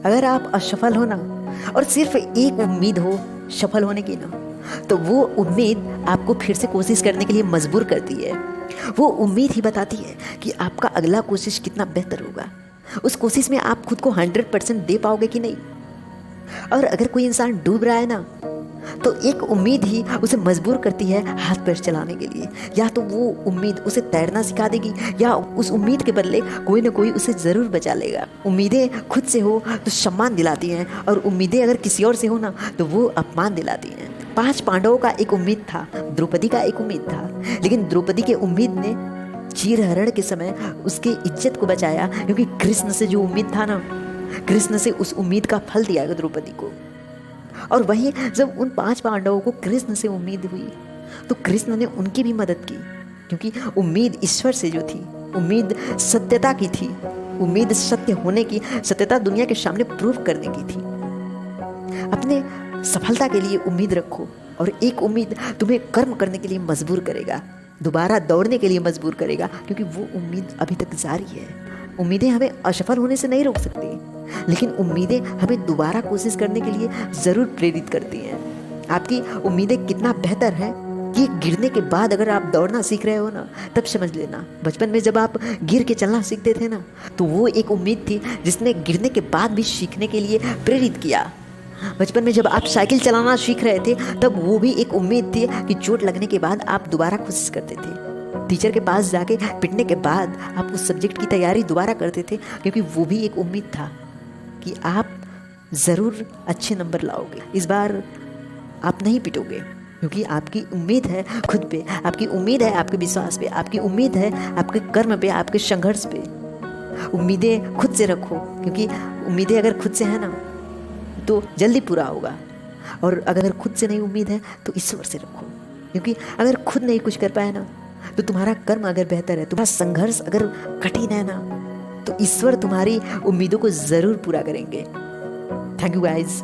अगर आप असफल हो ना और सिर्फ एक उम्मीद हो सफल होने की ना, तो वो उम्मीद आपको फिर से कोशिश करने के लिए मजबूर करती है। वो उम्मीद ही बताती है कि आपका अगला कोशिश कितना बेहतर होगा। उस कोशिश में आप खुद को 100% दे पाओगे कि नहीं। और अगर कोई इंसान डूब रहा है ना, तो एक उम्मीद ही उसे मजबूर करती है हाथ पैर चलाने के लिए। या तो वो उम्मीद उसे तैरना सिखा देगी, या उस उम्मीद के बदले कोई ना कोई उसे ज़रूर बचा लेगा। उम्मीदें खुद से हो तो सम्मान दिलाती हैं, और उम्मीदें अगर किसी और से हो ना तो वो अपमान दिलाती हैं। 5 पांडवों का एक उम्मीद था, द्रौपदी का एक उम्मीद था, लेकिन द्रौपदी के उम्मीद ने चीरहरण के समय उसकी इज्जत को बचाया, क्योंकि कृष्ण से जो उम्मीद था ना, कृष्ण से उस उम्मीद का फल दिया द्रौपदी को। और वहीं जब उन 5 पांडवों को कृष्ण से उम्मीद हुई तो कृष्ण ने उनकी भी मदद की, क्योंकि उम्मीद ईश्वर से जो थी, उम्मीद सत्यता की थी, उम्मीद सत्य होने की, सत्यता दुनिया के सामने प्रूव करने की थी। अपने सफलता के लिए उम्मीद रखो, और एक उम्मीद तुम्हें कर्म करने के लिए मजबूर करेगा, दोबारा दौड़ने के लिए मजबूर करेगा, क्योंकि वो उम्मीद अभी तक जारी है। उम्मीदें हमें असफल होने से नहीं रोक सकती, लेकिन उम्मीदें हमें दोबारा कोशिश करने के लिए ज़रूर प्रेरित करती हैं। आपकी उम्मीदें कितना बेहतर हैं कि गिरने के बाद अगर आप दौड़ना सीख रहे हो ना, तब समझ लेना बचपन में जब आप गिर के चलना सीखते थे ना, तो वो एक उम्मीद थी जिसने गिरने के बाद भी सीखने के लिए प्रेरित किया। बचपन में जब आप साइकिल चलाना सीख रहे थे, तब वो भी एक उम्मीद थी कि चोट लगने के बाद आप दोबारा कोशिश करते थे। टीचर के पास जाके पिटने के बाद आप उस सब्जेक्ट की तैयारी दोबारा करते थे, क्योंकि वो भी एक उम्मीद था कि आप ज़रूर अच्छे नंबर लाओगे, इस बार आप नहीं पिटोगे, क्योंकि आपकी उम्मीद है खुद पे, आपकी उम्मीद है आपके विश्वास पे, आपकी उम्मीद है आपके कर्म पे, आपके संघर्ष पे। उम्मीदें खुद से रखो, क्योंकि उम्मीदें अगर खुद से है ना तो जल्दी पूरा होगा, और अगर खुद से नहीं उम्मीद है तो ईश्वर से रखो, क्योंकि अगर खुद नहीं कुछ कर पाए ना, तो तुम्हारा कर्म अगर बेहतर है, तुम्हारा संघर्ष अगर कठिन है ना, तो ईश्वर तुम्हारी उम्मीदों को ज़रूर पूरा करेंगे। Thank you guys.